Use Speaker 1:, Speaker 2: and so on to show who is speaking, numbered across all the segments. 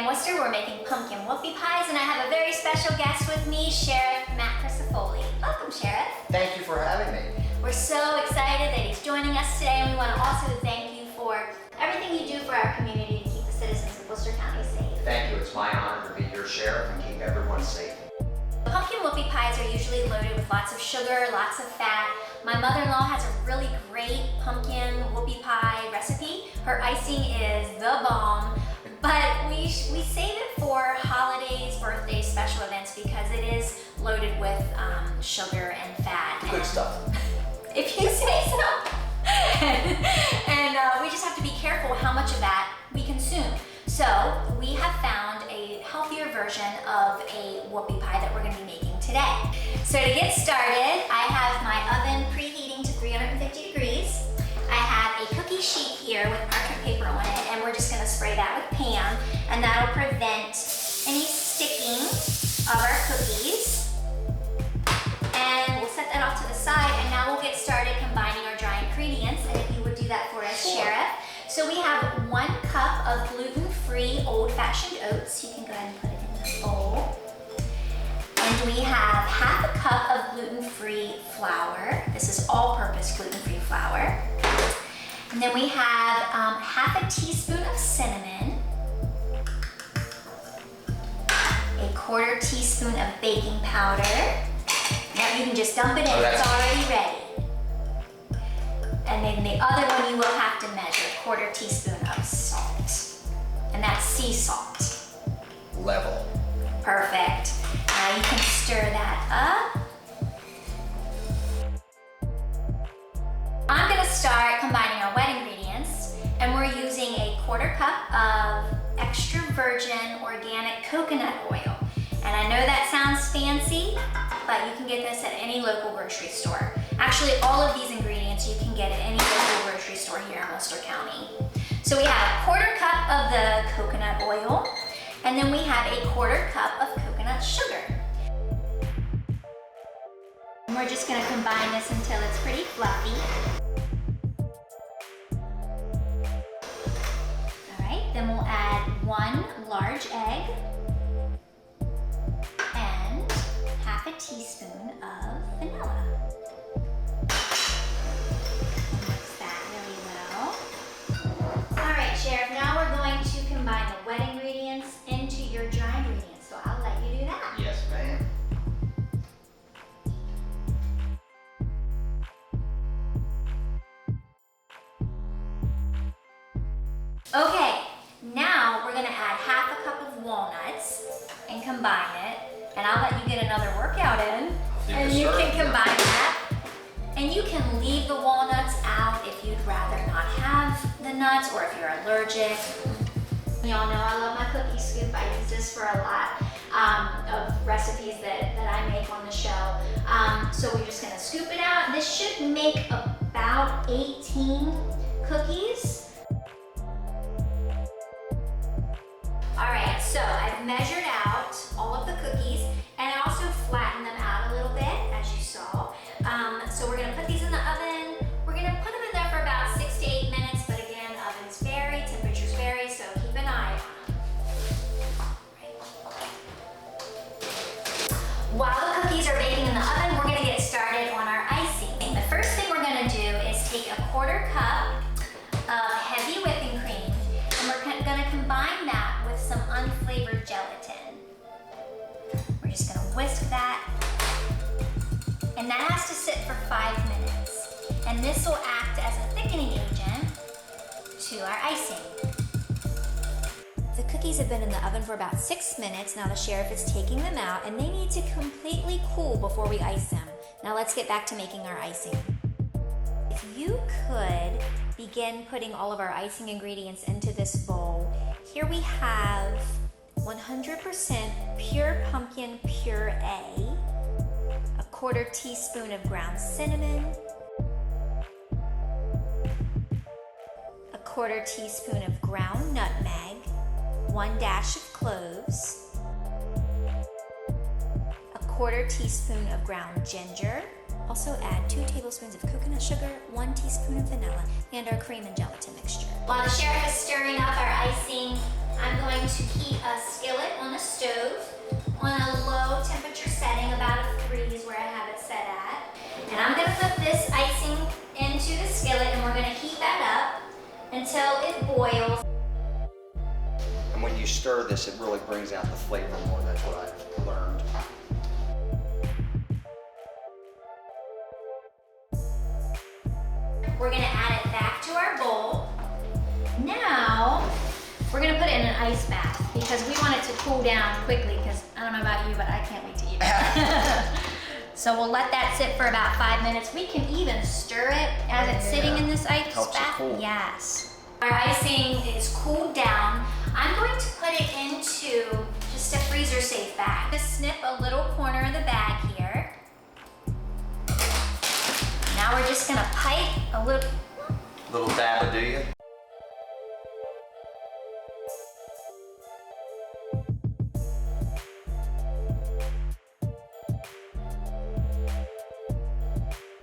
Speaker 1: in Worcester, we're making pumpkin whoopie pies, and I have a very special guest with me, Sheriff Matt Crissafuli. Welcome, Sheriff.
Speaker 2: Thank you for having me.
Speaker 1: We're so excited that he's joining us today, and we want to also thank you for everything you do for our community to keep the citizens of Worcester County safe.
Speaker 2: Thank you. It's my honor to be your sheriff and keep everyone safe.
Speaker 1: Pumpkin whoopie pies are usually loaded with lots of sugar, lots of fat. My mother-in-law has a really great pumpkin whoopie pie recipe. Her icing is the bomb, but we save it for holidays, birthdays, special events because it is loaded with sugar and fat.
Speaker 2: Good stuff.
Speaker 1: If you say so. and we just have to be careful how much of that we consume. So we have found a healthier version of a whoopie pie that we're going to be making today. So to get started, I have my oven preheating to 350 degrees. I have a cookie sheet here with parchment paper on it, and we're just going to spray that with Pam, and that'll prevent any sticking of our cookies. And we'll set that off to the side, and now we'll get started combining our dry ingredients, and if you would do that for us, Sheriff. So we have 1 cup of gluten-free old-fashioned oats. You can go ahead and put it in the bowl. And we have half a cup of gluten-free flour. This is all-purpose gluten-free flour. And then we have half a teaspoon of cinnamon, a 1/4 teaspoon of baking powder. Now you can just dump it in, it's already ready. And then the other one you will have to measure, 1/4 teaspoon of salt. And that's sea salt.
Speaker 2: Level.
Speaker 1: Perfect. Now you can stir that up. I'm gonna start combining our wet ingredients, and we're using a 1/4 cup of extra virgin organic coconut oil. And I know that sounds fancy, but you can get this at any local grocery store. Actually, all of these ingredients you can get at any local grocery store here in Worcester County. So we have a 1/4 cup of the coconut oil, and then we have a 1/4 cup of coconut sugar. And we're just gonna combine this until it's pretty fluffy. All right, then we'll add 1 large egg and half a teaspoon of vanilla. Mix that really well. All right, Sheriff, now we're going to combine the wet ingredients into your dry ingredients, so I'll let you do that.
Speaker 2: Yes, ma'am.
Speaker 1: Okay, now we're gonna add half a cup of walnuts and combine it. And I'll let you get another workout in. And you can combine that. And you can leave the walnuts out if you'd rather not have the nuts or if you're allergic. Y'all know I love my cookie scoop. I use this for a lot of recipes that I make on the show. So we're just gonna scoop it out. This should make about 18 cookies. All right, so I've measured out all of the cookies, and I also flattened them out a little bit, as you saw. So we're gonna put these in the oven. We're gonna put them in there for about 6 to 8 minutes, but again, ovens vary, temperatures vary, so keep an eye on them. While the cookies are baking in the oven, we're gonna get started on our icing. The first thing we're gonna do is take a 1/4 cup of heavy whipping cream, and we're gonna combine that with some unflavored gelatin. We're just gonna whisk that. And that has to sit for 5 minutes. And this will act as a thickening agent to our icing. The cookies have been in the oven for about 6 minutes. Now the sheriff is taking them out, and they need to completely cool before we ice them. Now let's get back to making our icing. If you could begin putting all of our icing ingredients into this bowl. Here we have 100% pure pumpkin puree, a 1/4 teaspoon of ground cinnamon, a 1/4 teaspoon of ground nutmeg, 1 dash of cloves, a 1/4 teaspoon of ground ginger. Also add 2 tablespoons of coconut sugar, 1 teaspoon of vanilla, and our cream and gelatin mixture. While the sheriff is stirring up our icing, I'm going going to heat a skillet on a stove on a low temperature setting, about a 3 is where I have it set at. And I'm gonna put this icing into the skillet and we're gonna heat that up until it boils.
Speaker 2: And when you stir this, it really brings out the flavor more. That's what I've learned.
Speaker 1: We're gonna add it back to our bowl. Now, we're gonna put it in an ice bath because we want it to cool down quickly, because I don't know about you, but I can't wait to eat it. So we'll let that sit for about 5 minutes. We can even stir it as it's sitting in this ice
Speaker 2: Helps it
Speaker 1: bath.
Speaker 2: cool.
Speaker 1: Yes. Our icing is cooled down. I'm going to put it into just a freezer safe bag. Just snip a little corner of the bag here. Now we're just gonna pipe a
Speaker 2: Little dab, do you?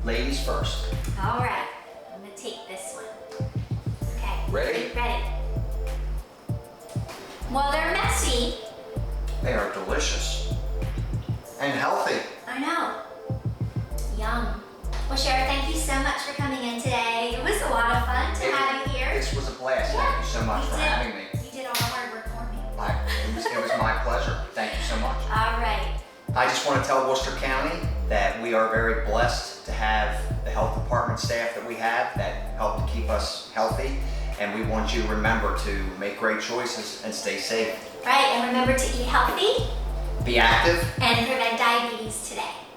Speaker 2: Ladies first.
Speaker 1: All right, I'm gonna take this one. Okay.
Speaker 2: Ready?
Speaker 1: Ready. Well, they're messy.
Speaker 2: They are delicious and healthy.
Speaker 1: I know. Yum. Well, Shara, thank you so much for coming in today. It was a lot of fun to have you here.
Speaker 2: This was a blast.
Speaker 1: Yeah,
Speaker 2: Thank you so much
Speaker 1: you
Speaker 2: for
Speaker 1: did.
Speaker 2: having me.
Speaker 1: You did all the hard work for me.
Speaker 2: It was my pleasure. Thank you so much.
Speaker 1: All right.
Speaker 2: I just want to tell Worcester County that we are very blessed to have the health department staff that we have that help to keep us healthy. And we want you to remember to make great choices and stay safe.
Speaker 1: Right, and remember to eat healthy
Speaker 2: Be active.
Speaker 1: and prevent diabetes today.